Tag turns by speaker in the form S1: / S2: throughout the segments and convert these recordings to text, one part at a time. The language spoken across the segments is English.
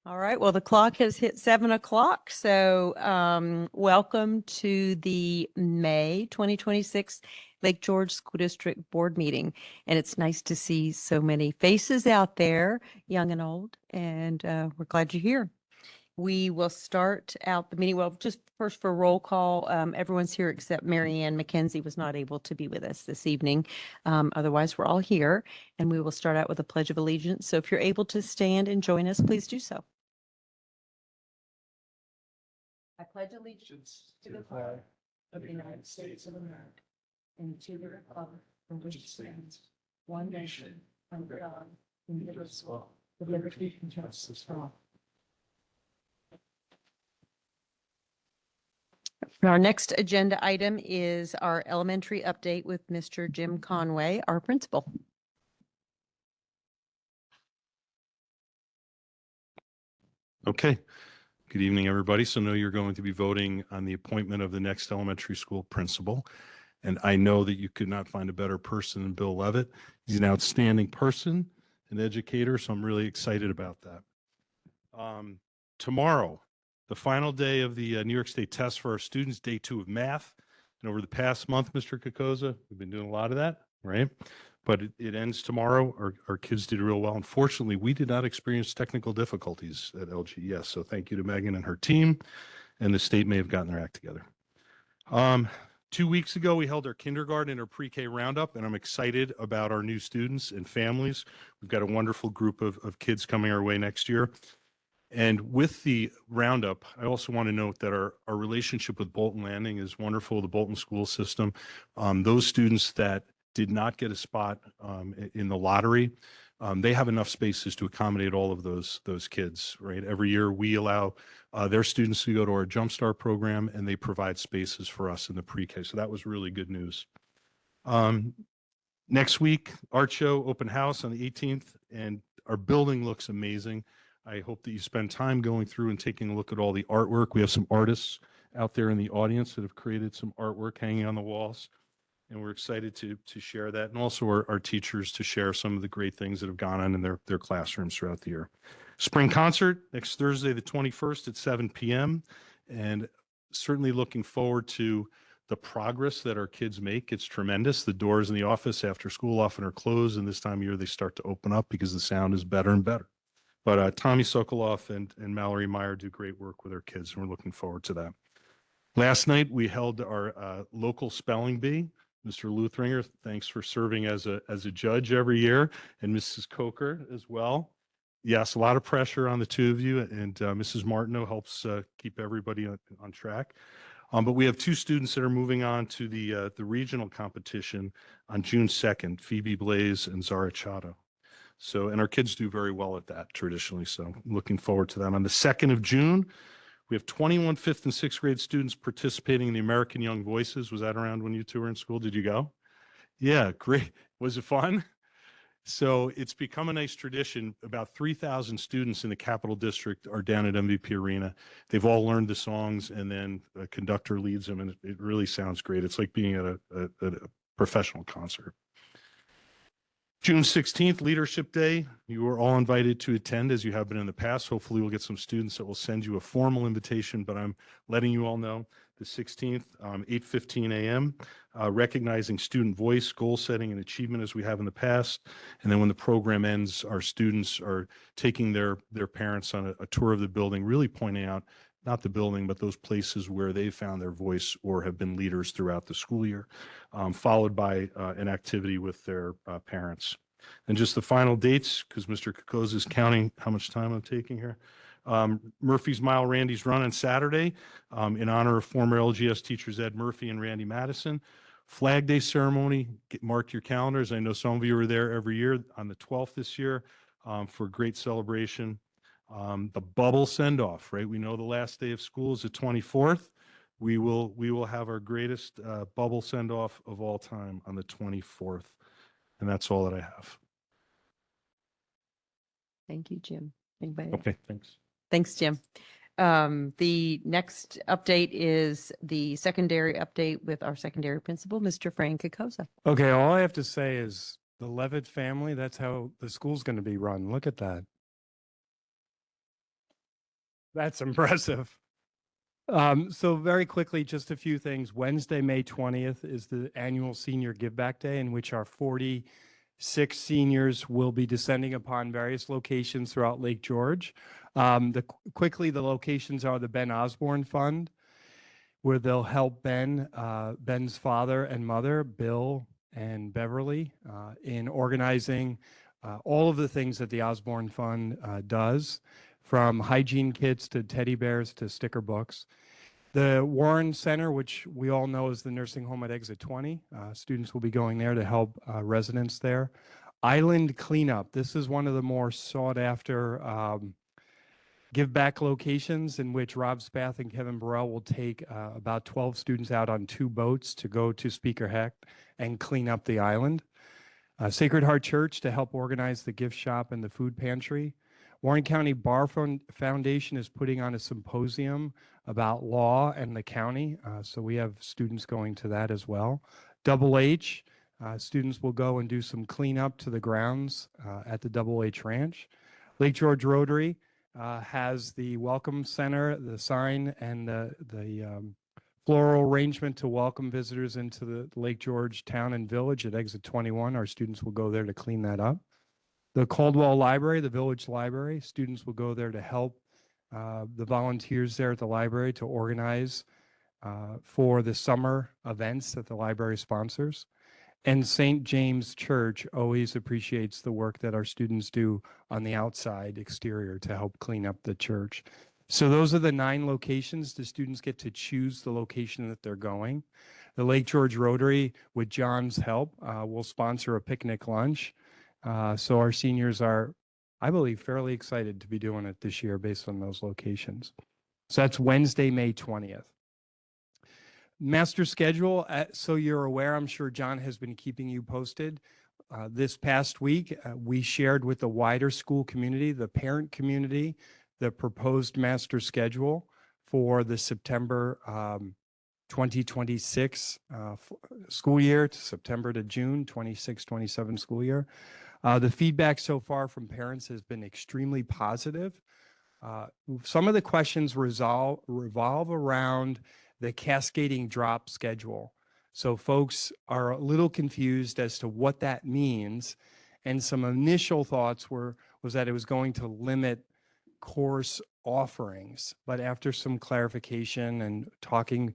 S1: All right. Well, the clock has hit 7 o'clock. So, welcome to the May 2026 Lake George School District Board meeting. And it's nice to see so many faces out there, young and old, and we're glad you're here. We will start out the meeting. Well, just first for roll call, everyone's here except Mary Ann McKenzie was not able to be with us this evening. Otherwise, we're all here, and we will start out with a Pledge of Allegiance. So if you're able to stand and join us, please do so. I pledge allegiance to the flag of the United States of America and to the republic for which it stands, one nation, under God, indivisible, with liberty and justice for all. Our next agenda item is our elementary update with Mr. Jim Conway, our principal.
S2: Okay. Good evening, everybody. So I know you're going to be voting on the appointment of the next elementary school principal. And I know that you could not find a better person than Bill Levitt. He's an outstanding person, an educator, so I'm really excited about that. Tomorrow, the final day of the New York State test for our students, day 2 of math. And over the past month, Mr. Kokoza, we've been doing a lot of that, right? But it ends tomorrow. Our kids did real well. Unfortunately, we did not experience technical difficulties at LGES. So thank you to Megan and her team. And the state may have gotten their act together. 2 weeks ago, we held our kindergarten and our pre-K roundup, and I'm excited about our new students and families. We've got a wonderful group of kids coming our way next year. And with the roundup, I also want to note that our relationship with Bolton Landing is wonderful, the Bolton school system. Those students that did not get a spot in the lottery, they have enough spaces to accommodate all of those kids, right? Every year we allow their students to go to our Jumpstart program, and they provide spaces for us in the pre-K. So that was really good news. Next week, art show, open house on the 18th, and our building looks amazing. I hope that you spend time going through and taking a look at all the artwork. We have some artists out there in the audience that have created some artwork hanging on the walls, and we're excited to share that, and also our teachers to share some of the great things that have gone on in their classrooms throughout the year. Spring concert next Thursday, the 21st at 7 p.m., and certainly looking forward to the progress that our kids make. It's tremendous. The doors in the office after school often are closed, and this time of year they start to open up because the sound is better and better. But Tommy Sokoloff and Mallory Meyer do great work with our kids, and we're looking forward to that. Last night, we held our local spelling bee. Mr. Luthringer, thanks for serving as a judge every year, and Mrs. Coker as well. Yes, a lot of pressure on the two of you, and Mrs. Martineau helps keep everybody on track. But we have 2 students that are moving on to the regional competition on June 2nd, Phoebe Blaze and Zara Chato. So, and our kids do very well at that traditionally. So looking forward to that. On the 2nd of June, we have 21 5th and 6th grade students participating in the American Young Voices. Was that around when you two were in school? Did you go? Yeah, great. Was it fun? So it's become a nice tradition. About 3,000 students in the Capital District are down at MVP Arena. They've all learned the songs, and then a conductor leads them, and it really sounds great. It's like being at a professional concert. June 16th, Leadership Day. You are all invited to attend as you have been in the past. Hopefully we'll get some students that will send you a formal invitation, but I'm letting you all know the 16th, 8:15 a.m., recognizing student voice, goal setting, and achievement as we have in the past. And then when the program ends, our students are taking their parents on a tour of the building, really pointing out not the building, but those places where they found their voice or have been leaders throughout the school year, followed by an activity with their parents. And just the final dates, because Mr. Kokoza is counting how much time I'm taking here. Murphy's Mile Randy's Run on Saturday in honor of former LGS teachers Ed Murphy and Randy Madison. Flag Day ceremony, mark your calendars. I know some of you are there every year on the 12th this year for a great celebration. The bubble send-off, right? We know the last day of school is the 24th. We will have our greatest bubble send-off of all time on the 24th. And that's all that I have.
S1: Thank you, Jim. Anybody?
S2: Okay, thanks.
S1: Thanks, Jim. The next update is the secondary update with our secondary principal, Mr. Frank Kokoza.
S3: Okay, all I have to say is the Levitt family, that's how the school's going to be run. Look at that. That's impressive. So very quickly, just a few things. Wednesday, May 20th is the annual Senior Give Back Day, in which our 46 seniors will be descending upon various locations throughout Lake George. Quickly, the locations are the Ben Osborne Fund, where they'll help Ben's father and mother, Bill and Beverly, in organizing all of the things that the Osborne Fund does, from hygiene kits to teddy bears to sticker books. The Warren Center, which we all know is the nursing home at Exit 20, students will be going there to help residents there. Island Cleanup. This is one of the more sought after give back locations, in which Rob Spath and Kevin Burrell will take about 12 students out on 2 boats to go to Speaker Hecht and clean up the island. Sacred Heart Church to help organize the gift shop and the food pantry. Warren County Bar Foundation is putting on a symposium about law and the county, so we have students going to that as well. Double H, students will go and do some cleanup to the grounds at the Double H Ranch. Lake George Rotary has the Welcome Center, the sign, and the floral arrangement to welcome visitors into the Lake George town and village at Exit 21. Our students will go there to clean that up. The Caldwell Library, the village library, students will go there to help the volunteers there at the library to organize for the summer events that the library sponsors. And St. James Church always appreciates the work that our students do on the outside exterior to help clean up the church. So those are the 9 locations. The students get to choose the location that they're going. The Lake George Rotary, with John's help, will sponsor a picnic lunch. So our seniors are, I believe, fairly excited to be doing it this year based on those locations. So that's Wednesday, May 20th. Master schedule, so you're aware, I'm sure John has been keeping you posted. This past week, we shared with the wider school community, the parent community, the proposed master schedule for the September 2026 school year, to September to June 26-27 school year. The feedback so far from parents has been extremely positive. Some of the questions revolve around the cascading drop schedule. So folks are a little confused as to what that means. And some initial thoughts was that it was going to limit course offerings. But after some clarification and talking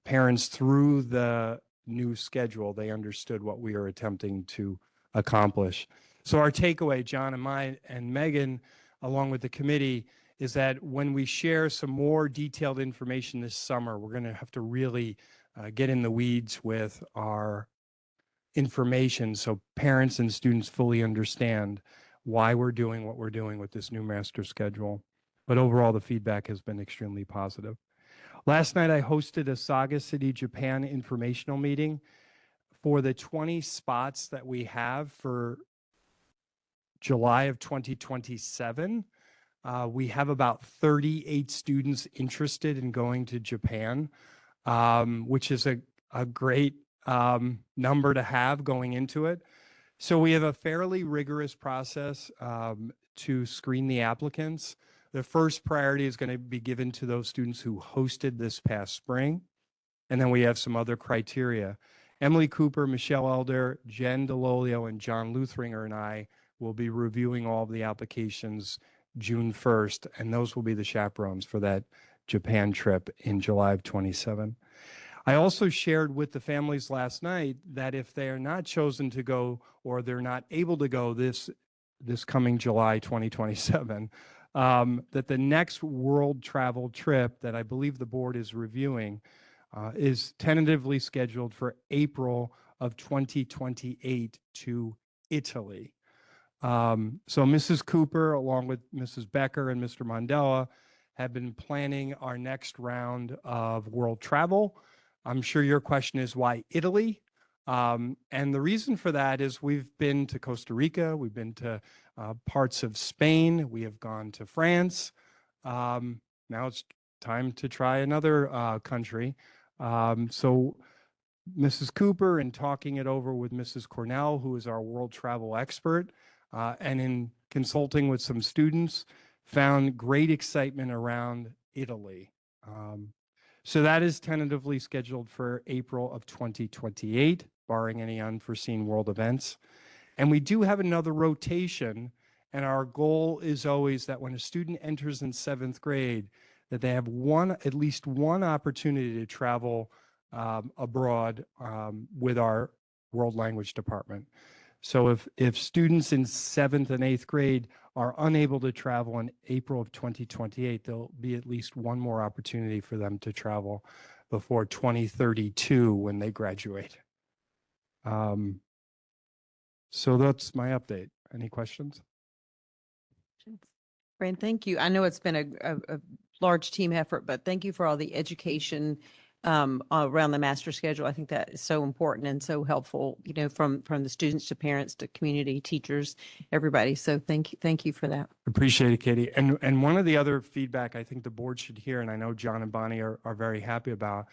S3: parents through the new schedule, they understood what we are attempting to accomplish. So our takeaway, John and Megan, along with the committee, is that when we share some more detailed information this summer, we're going to have to really get in the weeds with our information so parents and students fully understand why we're doing what we're doing with this new master schedule. But overall, the feedback has been extremely positive. Last night, I hosted a Saga City, Japan informational meeting for the 20 spots that we have for July of 2027. We have about 38 students interested in going to Japan, which is a great number to have going into it. So we have a fairly rigorous process to screen the applicants. The first priority is going to be given to those students who hosted this past spring. And then we have some other criteria. Emily Cooper, Michelle Elder, Jen DeLolio, and John Luthringer and I will be reviewing all of the applications June 1st, and those will be the chaperones for that Japan trip in July of 27. I also shared with the families last night that if they are not chosen to go or they're not able to go this coming July 2027, that the next world travel trip that I believe the board is reviewing is tentatively scheduled for April of 2028 to Italy. So Mrs. Cooper, along with Mrs. Becker and Mr. Mandela, have been planning our next round of world travel. I'm sure your question is why Italy? And the reason for that is we've been to Costa Rica, we've been to parts of Spain, we have gone to France. Now it's time to try another country. So Mrs. Cooper, in talking it over with Mrs. Cornell, who is our world travel expert, and in consulting with some students, found great excitement around Italy. So that is tentatively scheduled for April of 2028, barring any unforeseen world events. And we do have another rotation, and our goal is always that when a student enters in 7th grade, that they have at least one opportunity to travel abroad with our world language department. So if students in 7th and 8th grade are unable to travel in April of 2028, there'll be at least one more opportunity for them to travel before 2032 when they graduate. So that's my update. Any questions?
S1: Fran, thank you. I know it's been a large team effort, but thank you for all the education around the master schedule. I think that is so important and so helpful, you know, from the students to parents to community, teachers, everybody. So thank you for that.
S3: Appreciate it, Katie. And one of the other feedback I think the board should hear, and I know John and Bonnie are very happy about,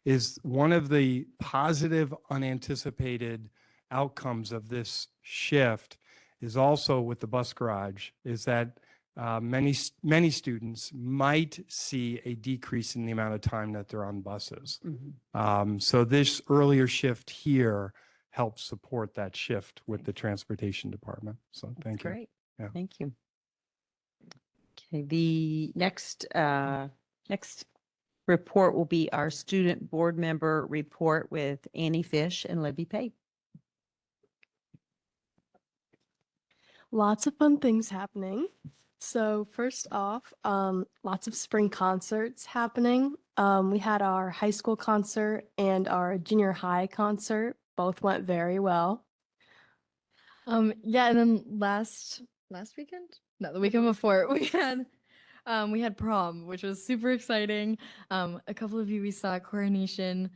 S3: is one of the positive unanticipated outcomes of this shift is also with the bus garage, is that many students might see a decrease in the amount of time that they're on buses. So this earlier shift here helps support that shift with the transportation department. So thank you.
S1: Great.
S3: Yeah.
S1: Thank you. Okay, the next report will be our student board member report with Annie Fish and Libby Pate.
S4: Lots of fun things happening. So first off, lots of spring concerts happening. We had our high school concert and our junior high concert. Both went very well.
S5: Yeah, and then last weekend? No, the weekend before we had prom, which was super exciting. A couple of you we saw at Coronation.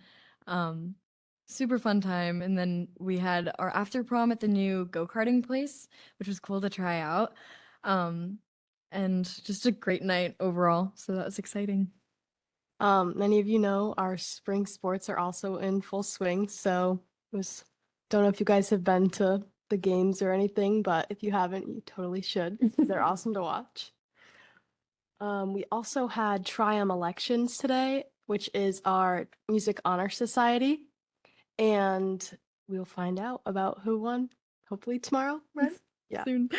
S5: Super fun time. And then we had our after prom at the new go-karting place, which was cool to try out. And just a great night overall. So that was exciting.
S4: Many of you know our spring sports are also in full swing. So don't know if you guys have been to the games or anything, but if you haven't, you totally should. They're awesome to watch. We also had Triumph Elections today, which is our Music Honor Society. And we'll find out about who won hopefully tomorrow, right? Yeah.
S5: Soon.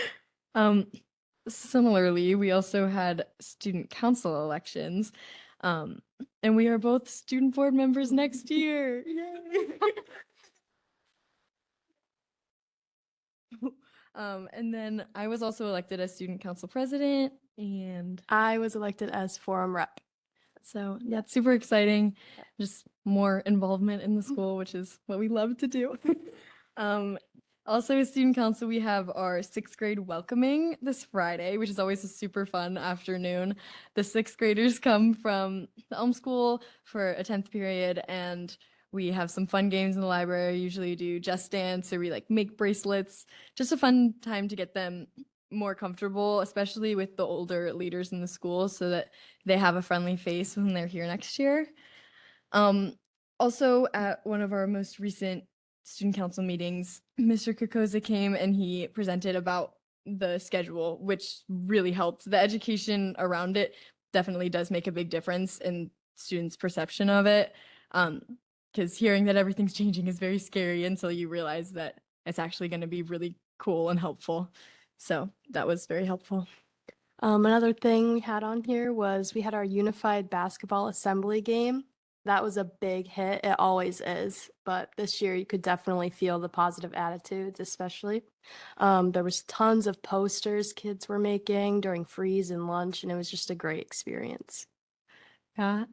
S5: Similarly, we also had student council elections. And we are both student board members next year. Yay! And then I was also elected as student council president, and
S4: I was elected as forum rep.
S5: so yeah, it's super exciting. Just more involvement in the school, which is what we love to do. Also, as student council, we have our 6th grade welcoming this Friday, which is always a super fun afternoon. The 6th graders come from the Elm School for a 10th period, and we have some fun games in the library. Usually do Just Dance, or we like make bracelets. Just a fun time to get them more comfortable, especially with the older leaders in the school, so that they have a friendly face when they're here next year. Also, at one of our most recent student council meetings, Mr. Kokoza came and he presented about the schedule, which really helped. The education around it definitely does make a big difference in students' perception of it. Because hearing that everything's changing is very scary until you realize that it's actually going to be really cool and helpful. So that was very helpful.
S4: Another thing we had on here was we had our unified basketball assembly game. That was a big hit. It always is, but this year you could definitely feel the positive attitudes, especially. There was tons of posters kids were making during freeze and lunch, and it was just a great experience.
S5: Yeah.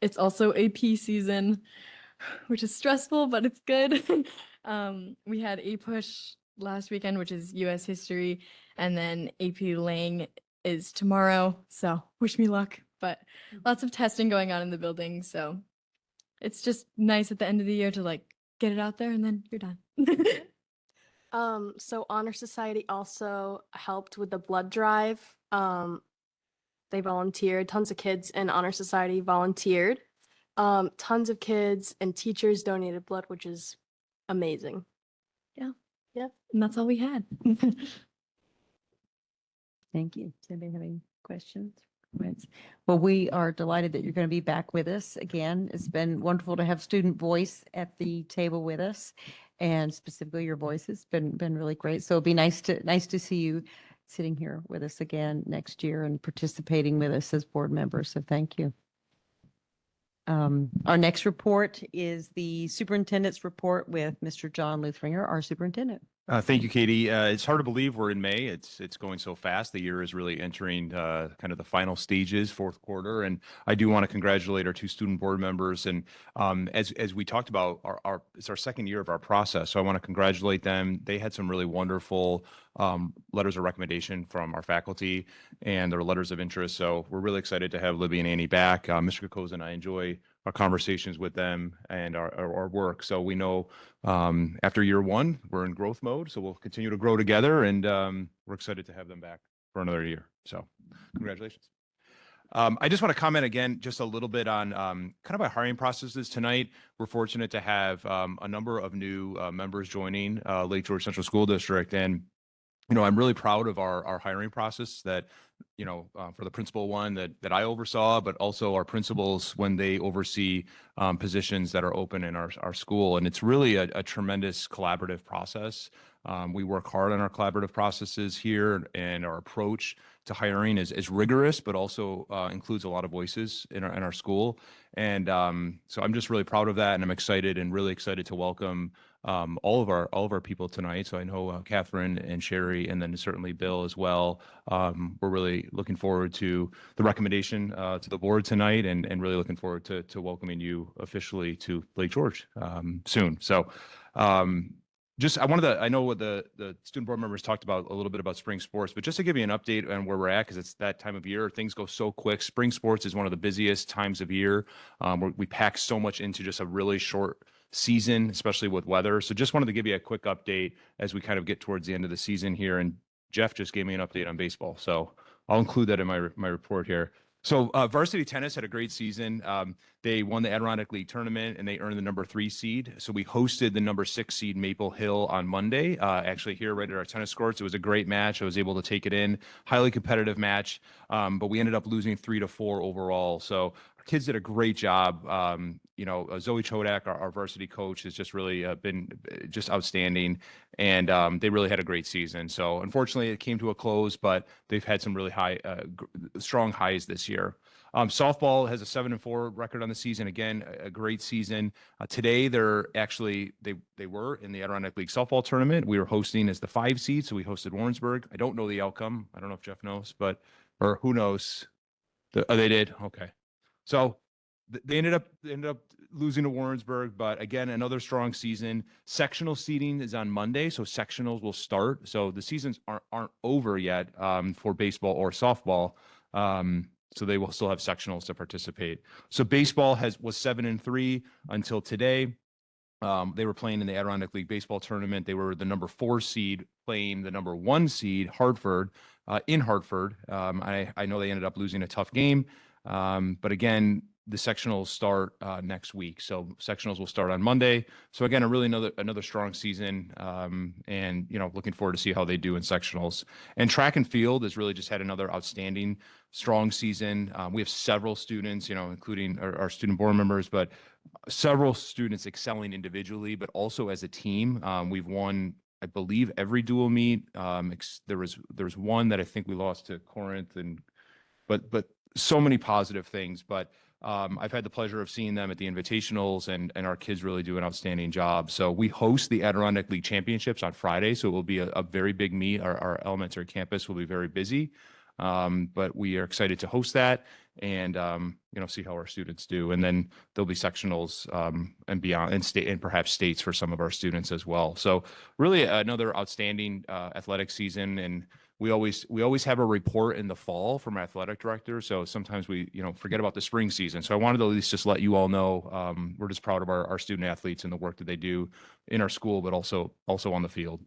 S5: It's also AP season, which is stressful, but it's good. We had A-Push last weekend, which is US history, and then AP Lang is tomorrow. So wish me luck, but lots of testing going on in the building. So it's just nice at the end of the year to like get it out there and then you're done.
S4: So Honor Society also helped with the blood drive. They volunteered. Tons of kids in Honor Society volunteered. Tons of kids and teachers donated blood, which is amazing.
S5: And that's all we had.
S1: Thank you. Does anybody have any questions? Comments? Well, we are delighted that you're going to be back with us again. It's been wonderful to have student voice at the table with us, and specifically your voice has been really great. So it'd be nice to see you sitting here with us again next year and participating with us as board members. So thank you. Our next report is the superintendent's report with Mr. John Luthringer, our superintendent.
S6: Thank you, Katie. It's hard to believe we're in May. It's going so fast. The year is really entering kind of the final stages, fourth quarter. And I do want to congratulate our two student board members. And as we talked about, it's our second year of our process. So I want to congratulate them. They had some really wonderful letters of recommendation from our faculty and their letters of interest. So we're really excited to have Libby and Annie back. Mr. Kokoza and I enjoy our conversations with them and our work. So we know after year one, we're in growth mode. So we'll continue to grow together, and we're excited to have them back for another year. So congratulations. I just want to comment again, just a little bit on kind of our hiring processes tonight. We're fortunate to have a number of new members joining Lake George Central School District. And I'm really proud of our hiring process that, for the principal one that I oversaw, but also our principals when they oversee positions that are open in our school. And it's really a tremendous collaborative process. We work hard on our collaborative processes here, and our approach to hiring is rigorous, but also includes a lot of voices in our school. And so I'm just really proud of that, and I'm excited and really excited to welcome all of our people tonight. So I know Catherine and Sherry, and then certainly Bill as well. We're really looking forward to the recommendation to the board tonight, and really looking forward to welcoming you officially to Lake George soon. So I know what the student board members talked about a little bit about spring sports, but just to give you an update on where we're at, because it's that time of year, things go so quick. Spring sports is one of the busiest times of year. We pack so much into just a really short season, especially with weather. So just wanted to give you a quick update as we kind of get towards the end of the season here. And Jeff just gave me an update on baseball, so I'll include that in my report here. So varsity tennis had a great season. They won the Adirondack League tournament, and they earned the number 3 seed. So we hosted the number 6 seed Maple Hill on Monday, actually here right at our tennis courts. It was a great match. I was able to take it in, highly competitive match, but we ended up losing 3-4 overall. So our kids did a great job. Zoe Chodak, our varsity coach, has just really been just outstanding, and they really had a great season. So unfortunately, it came to a close, but they've had some really strong highs this year. Softball has a 7-4 record on the season. Again, a great season. Today, they were in the Adirondack League softball tournament. We were hosting as the 5 seed, so we hosted Warrensburg. I don't know the outcome. I don't know if Jeff knows, or who knows? They did. Okay. So they ended up losing to Warrensburg, but again, another strong season. Sectional seeding is on Monday, so sectionals will start. So the seasons aren't over yet for baseball or softball. So they will still have sectionals to participate. So baseball was 7-3 until today. They were playing in the Adirondack League baseball tournament. They were the number 4 seed playing the number 1 seed, Hartford, in Hartford. I know they ended up losing a tough game. But again, the sectionals start next week. So sectionals will start on Monday. So again, another strong season, and looking forward to see how they do in sectionals. And track and field has really just had another outstanding, strong season. We have several students, including our student board members, but several students excelling individually, but also as a team. We've won, I believe, every dual meet. There was one that I think we lost to Corinth, but so many positive things. But I've had the pleasure of seeing them at the invitationals, and our kids really do an outstanding job. So we host the Adirondack League Championships on Friday, so it will be a very big meet. Our elementary campus will be very busy, but we are excited to host that and see how our students do. And then there'll be sectionals and beyond, and perhaps states for some of our students as well. So really another outstanding athletic season. And we always have a report in the fall from our athletic director. So sometimes we, forget about the spring season. So I wanted to at least just let you all know, we're just proud of our student athletes and the work that they do in our school, but also on the field.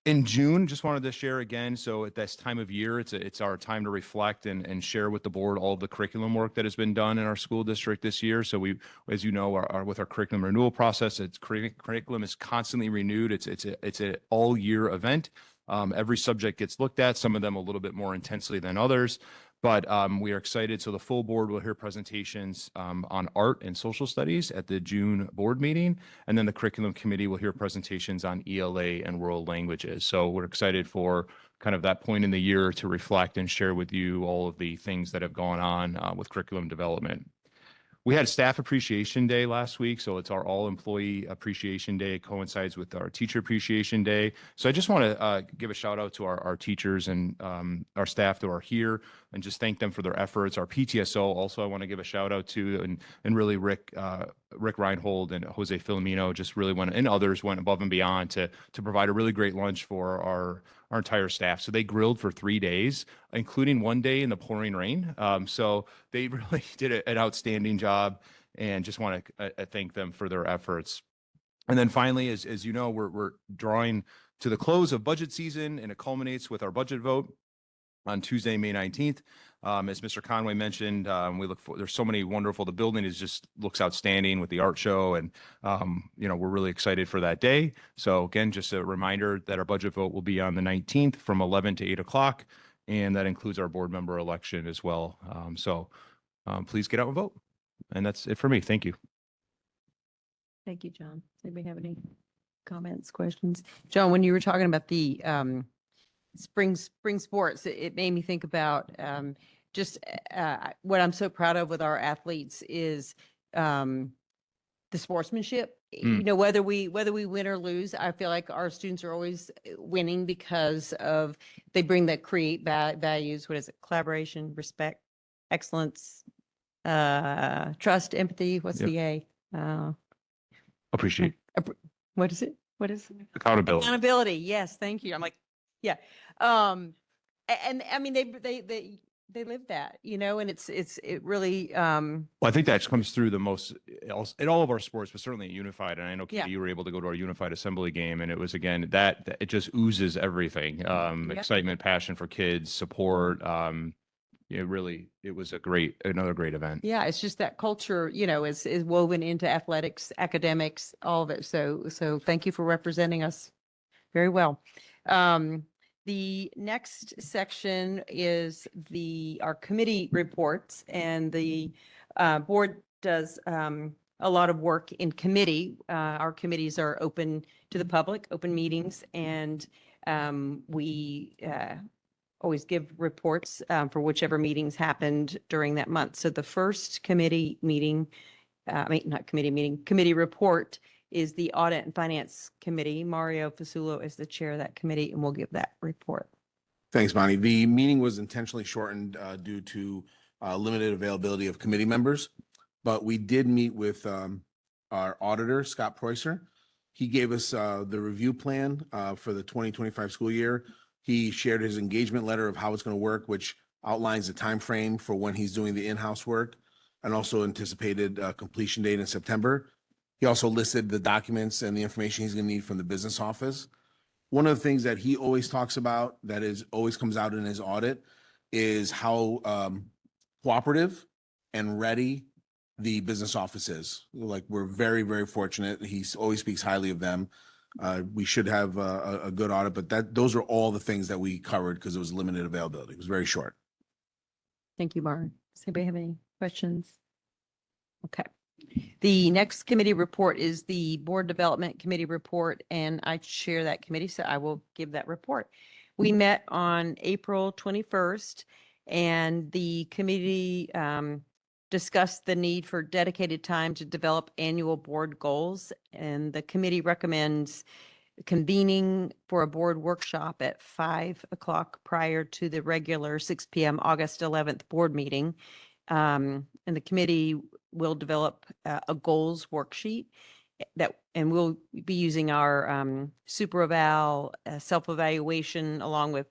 S6: In June, just wanted to share again. So at this time of year, it's our time to reflect and share with the board all of the curriculum work that has been done in our school district this year. So we, as you know, are with our curriculum renewal process. Curriculum is constantly renewed. It's an all year event. Every subject gets looked at, some of them a little bit more intensely than others. But we are excited. So the full board will hear presentations on art and social studies at the June board meeting. And then the curriculum committee will hear presentations on ELA and world languages. So we're excited for kind of that point in the year to reflect and share with you all of the things that have gone on with curriculum development. We had Staff Appreciation Day last week, so it's our All Employee Appreciation Day. It coincides with our Teacher Appreciation Day. So I just want to give a shout out to our teachers and our staff that are here and just thank them for their efforts. Our PTSO also I want to give a shout out to, and really Rick Reinhold and Jose Filomeno just really went, and others went above and beyond to provide a really great lunch for our entire staff. So they grilled for 3 days, including one day in the pouring rain. So they really did an outstanding job, and just want to thank them for their efforts. And then finally, as you know, we're drawing to the close of budget season, and it culminates with our budget vote on Tuesday, May 19th. As Mr. Conway mentioned, we look for, there's so many wonderful, the building is just looks outstanding with the art show, and we're really excited for that day. So again, just a reminder that our budget vote will be on the 19th from 11 to 8 o'clock, and that includes our board member election as well. Please get out and vote. And that's it for me. Thank you.
S1: Thank you, John. Does anybody have any comments, questions? John, when you were talking about the spring sports, it made me think about just what I'm so proud of with our athletes is the sportsmanship. You know, whether we win or lose, I feel like our students are always winning because of they bring that create values. What is it? Collaboration, respect, excellence, trust, empathy. What's
S6: Yep.
S1: the A?
S6: Appreciate
S1: What is it? What is it?
S6: accountability.
S1: Accountability. Yes, thank you. I'm like, yeah. And I mean, they live that, and it really,
S6: Well, I think that comes through the most in all of our sports, but certainly at Unified. And I know,
S1: Yeah.
S6: Katie, you were able to go to our Unified Assembly game, and it was, again, that it just oozes everything. Excitement, passion for kids, support. It was another great event.
S1: yeah, it's just that culture, is woven into athletics, academics, all of it. So thank you for representing us very well. The next section is our committee reports, and the board does a lot of work in committee. Our committees are open to the public, open meetings, and we always give reports for whichever meetings happened during that month. So the first committee meeting, committee report is the Audit and Finance Committee. Mario Fasulo is the chair of that committee, and we'll give that report.
S7: Thanks, Bonnie. The meeting was intentionally shortened due to limited availability of committee members, but we did meet with our auditor, Scott Preuser. He gave us the review plan for the 2025 school year. He shared his engagement letter of how it's going to work, which outlines the time frame for when he's doing the in-house work, and also anticipated completion date in September. He also listed the documents and the information he's going to need from the business office. One of the things that he always talks about that always comes out in his audit is how cooperative and ready the business office is. Like, we're very, very fortunate. He always speaks highly of them. We should have a good audit, but those are all the things that we covered because it was limited availability. It was very short.
S1: Thank you, Maren. Does anybody have any questions? Okay. The next committee report is the Board Development Committee report, and I chair that committee, so I will give that report. We met on April 21st, and the committee discussed the need for dedicated time to develop annual board goals, and the committee recommends convening for a board workshop at 5 o'clock prior to the regular 6 p.m. August 11th board meeting. And the committee will develop a goals worksheet and we'll be using our super eval, self-evaluation, along with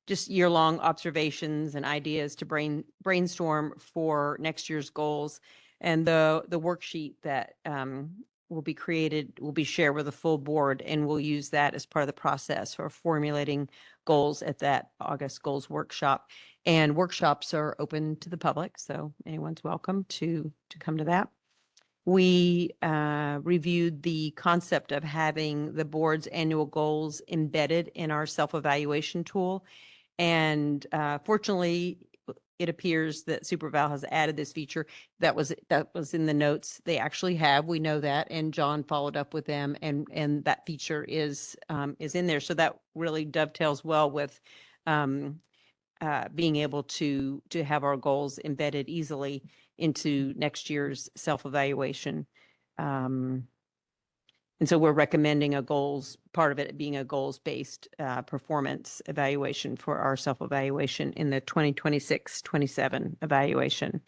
S1: just year-long observations and ideas to brainstorm for next year's goals. And the worksheet that will be created will be shared with the full board, and we'll use that as part of the process for formulating goals at that August goals workshop. And workshops are open to the public, so anyone's welcome to come to that. We reviewed the concept of having the board's annual goals embedded in our self-evaluation tool. And fortunately, it appears that SuperVal has added this feature. That was in the notes. They actually have. We know that, and John followed up with them, and that feature is in there. So that really dovetails well with being able to have our goals embedded easily into next year's self-evaluation. And so we're recommending part of it being a goals-based performance evaluation for our self-evaluation in the 2026-27 evaluation.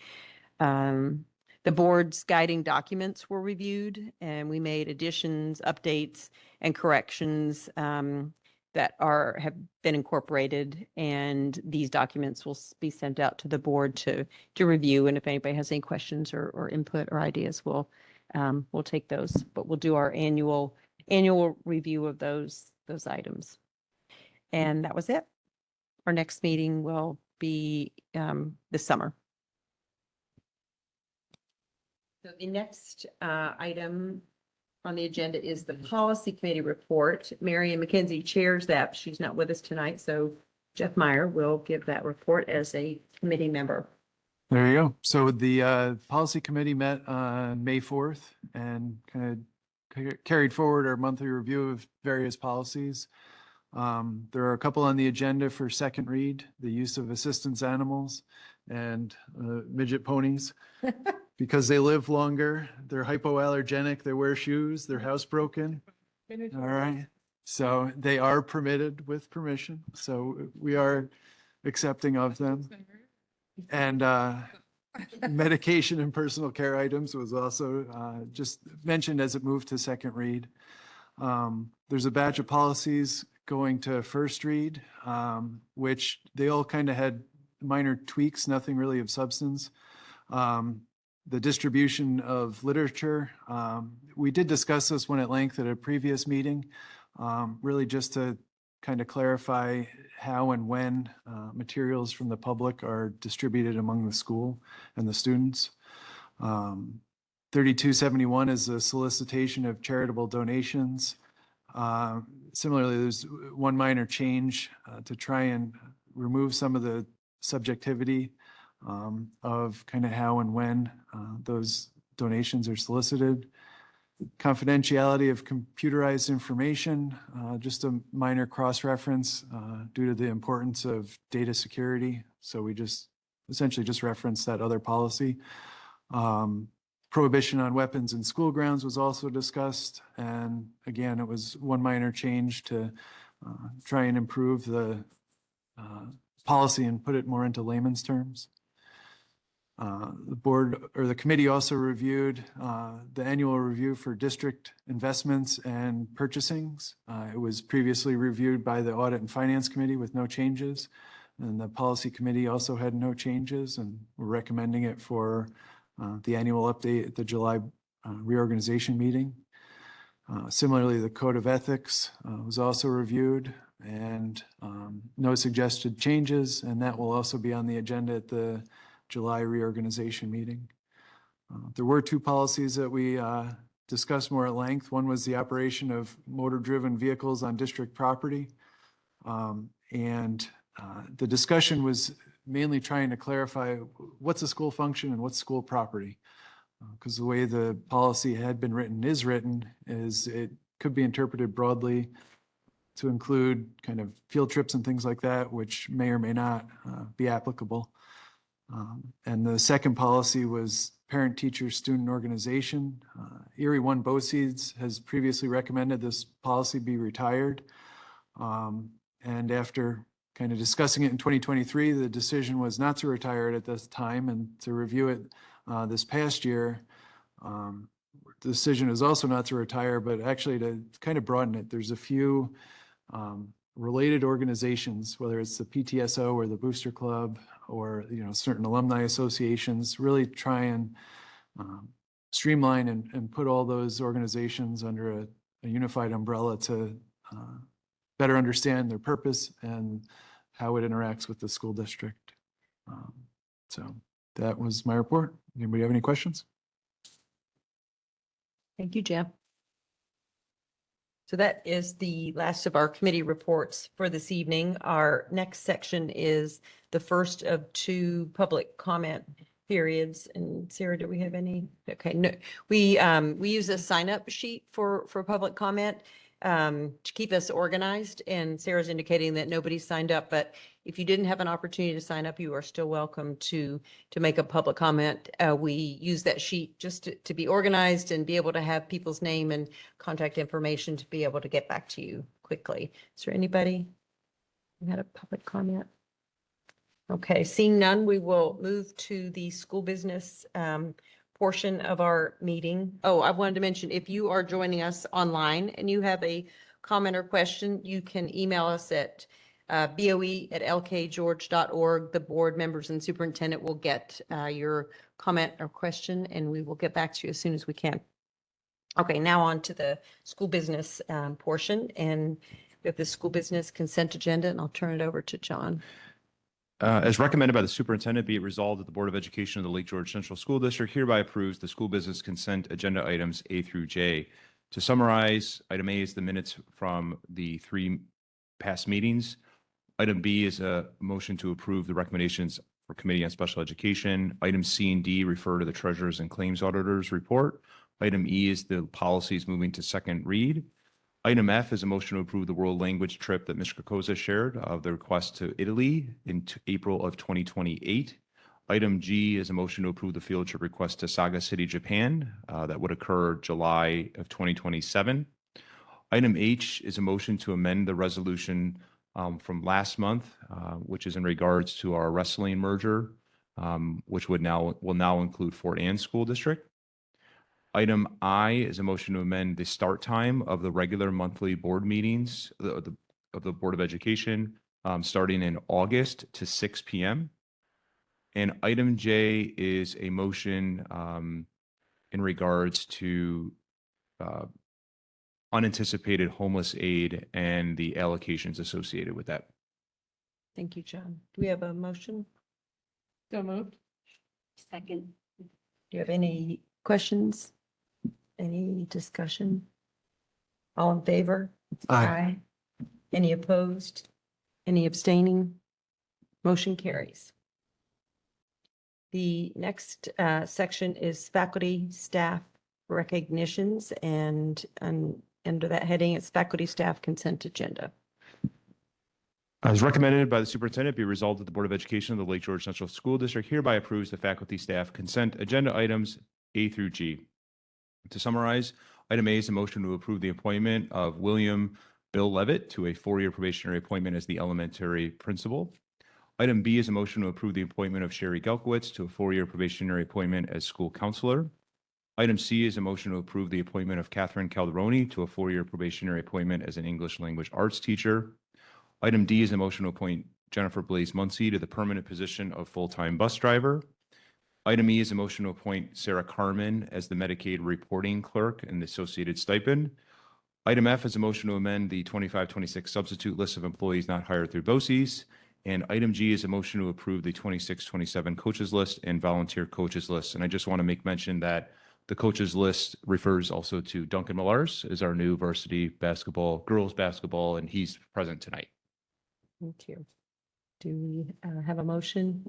S1: The board's guiding documents were reviewed, and we made additions, updates, and corrections that have been incorporated. And these documents will be sent out to the board to review. And if anybody has any questions or input or ideas, we'll take those. But we'll do our annual review of those items. And that was it. Our next meeting will be this summer. So the next item on the agenda is the policy committee report. Marion McKenzie chairs that. She's not with us tonight, so Jeff Meyer will give that report as a committee member.
S8: There you go. So the policy committee met on May 4th and kind of carried forward our monthly review of various policies. There are a couple on the agenda for second read: the use of assistance animals and midget ponies. Because they live longer, they're hypoallergenic, they wear shoes, they're housebroken. All right. So they are permitted with permission. So we are accepting of them. And medication and personal care items was also just mentioned as it moved to second read. There's a batch of policies going to first read, which they all kind of had minor tweaks, nothing really of substance. The distribution of literature, we did discuss this one at length at a previous meeting, really just to kind of clarify how and when materials from the public are distributed among the school and the students. 3271 is a solicitation of charitable donations. Similarly, there's one minor change to try and remove some of the subjectivity of kind of how and when those donations are solicited. Confidentiality of computerized information, just a minor cross-reference due to the importance of data security. So we just essentially just referenced that other policy. Prohibition on weapons in school grounds was also discussed. And again, it was one minor change to try and improve the policy and put it more into layman's terms. The board or the committee also reviewed the annual review for district investments and purchasings. It was previously reviewed by the Audit and Finance Committee with no changes. And the Policy Committee also had no changes, and we're recommending it for the annual update at the July reorganization meeting. Similarly, the Code of Ethics was also reviewed, and no suggested changes, and that will also be on the agenda at the July reorganization meeting. There were two policies that we discussed more at length. One was the operation of motor-driven vehicles on district property. And the discussion was mainly trying to clarify what's a school function and what's school property. Because the way the policy had been written is it could be interpreted broadly to include kind of field trips and things like that, which may or may not be applicable. And the second policy was parent-teacher student organization. Erie One BOCES has previously recommended this policy be retired. And after kind of discussing it in 2023, the decision was not to retire it at this time and to review it this past year. The decision is also not to retire, but actually to kind of broaden it. There's a few related organizations, whether it's the PTSO or the Booster Club or certain alumni associations, really try and streamline and put all those organizations under a unified umbrella to better understand their purpose and how it interacts with the school district. So that was my report. Anybody have any questions?
S1: Thank you, Jim. So that is the last of our committee reports for this evening. Our next section is the first of two public comment periods. And Sarah, do we have any? Okay, no, we use a sign-up sheet for public comment to keep us organized. And Sarah's indicating that nobody signed up, but if you didn't have an opportunity to sign up, you are still welcome to make a public comment. We use that sheet just to be organized and be able to have people's name and contact information to be able to get back to you quickly. Is there anybody who had a public comment? Okay, seeing none, we will move to the school business portion of our meeting. Oh, I wanted to mention, if you are joining us online and you have a comment or question, you can email us at boe@lkgeorge.org. The board members and superintendent will get your comment or question, and we will get back to you as soon as we can. Okay, now on to the school business portion, and we have the school business consent agenda, and I'll turn it over to John.
S6: As recommended by the superintendent, be it resolved that the Board of Education of the Lake George Central School District hereby approves the school business consent agenda items A through J. To summarize, item A is the minutes from the 3 past meetings. Item B is a motion to approve the recommendations for Committee on Special Education. Item C and D refer to the Treasurers and Claims Auditors report. Item E is the policies moving to second read. Item F is a motion to approve the world language trip that Ms. Krakosa shared of the request to Italy in April of 2028. Item G is a motion to approve the field trip request to Saga City, Japan, that would occur July of 2027. Item H is a motion to amend the resolution from last month, which is in regards to our wrestling merger, which will now include Fort Anne School District. Item I is a motion to amend the start time of the regular monthly board meetings of the Board of Education, starting in August to 6 p.m. And item J is a motion in regards to unanticipated homeless aid and the allocations associated with that.
S1: Thank you, John. Do we have a motion?
S5: So moved.
S1: Second. Do you have any questions? Any discussion? All in favor?
S8: Aye.
S1: Any opposed? Any abstaining? Motion carries. The next section is faculty staff recognitions, and under that heading, it's faculty staff consent agenda.
S6: As recommended by the superintendent, be resolved that the Board of Education of the Lake George Central School District hereby approves the faculty staff consent agenda items A through G. To summarize, item A is a motion to approve the appointment of William Bill Levitt to a 4-year probationary appointment as the elementary principal. Item B is a motion to approve the appointment of Sherry Gelkowitz to a 4-year probationary appointment as school counselor. Item C is a motion to approve the appointment of Catherine Calderoni to a 4-year probationary appointment as an English language arts teacher. Item D is a motion to appoint Jennifer Blaze Muncy to the permanent position of full-time bus driver. Item E is a motion to appoint Sarah Carmen as the Medicaid reporting clerk and the associated stipend. Item F is a motion to amend the 25-26 substitute list of employees not hired through BOCES. And item G is a motion to approve the 26-27 coaches list and volunteer coaches list. And I just want to make mention that the coaches list refers also to Duncan Millars as our new varsity basketball, girls basketball, and he's present tonight.
S1: Thank you. Do we have a motion?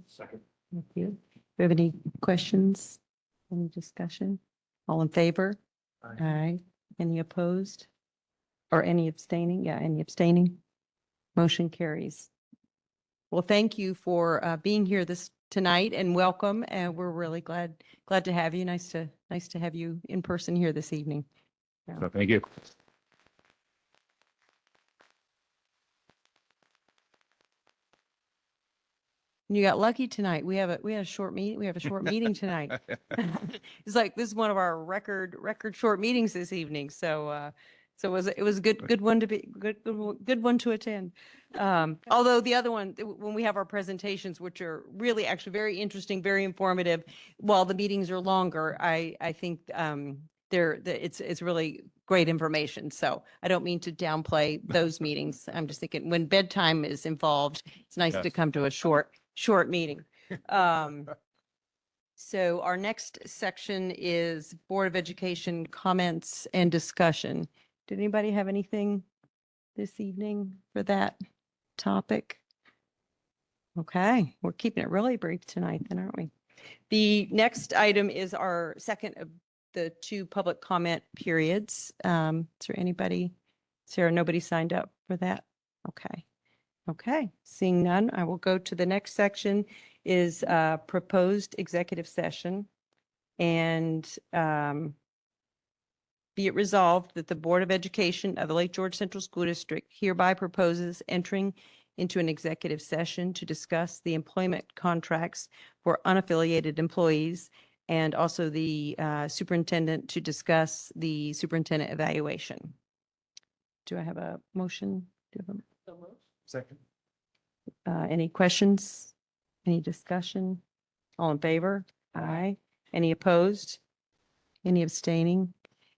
S6: Second.
S1: Thank you. Do we have any questions? Any discussion? All in favor? Aye. Any opposed? Or any abstaining? Yeah, any abstaining? Motion carries. Well, thank you for being here tonight and welcome. And we're really glad to have you. Nice to have you in person here this evening.
S6: So thank you.
S1: You got lucky tonight. We had a short meeting. We have a short meeting tonight. It's like this is one of our record short meetings this evening. So it was a good one to be good one to attend. Although the other one, when we have our presentations, which are really actually very interesting, very informative, while the meetings are longer, I think it's really great information. So I don't mean to downplay those meetings. I'm just thinking when bedtime is involved, it's nice to
S6: Yes.
S1: come to a short meeting. So our next section is Board of Education comments and discussion. Did anybody have anything this evening for that topic? Okay, we're keeping it really brief tonight then, aren't we? The next item is our second of the two public comment periods. Is there anybody, Sarah, nobody signed up for that? Okay. Okay, seeing none, I will go to the next section is proposed executive session. And be it resolved that the Board of Education of the Lake George Central School District hereby proposes entering into an executive session to discuss the employment contracts for unaffiliated employees and also the superintendent to discuss the superintendent evaluation. Do I have a motion? Do you have a
S3: Second.
S1: any questions? Any discussion? All in favor? Aye. Any opposed? Any abstaining?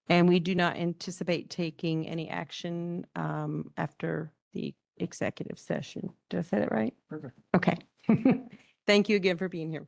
S1: And we do not anticipate taking any action after the executive session. Did I say that right?
S3: Perfect.
S1: Okay. Thank you again for being here.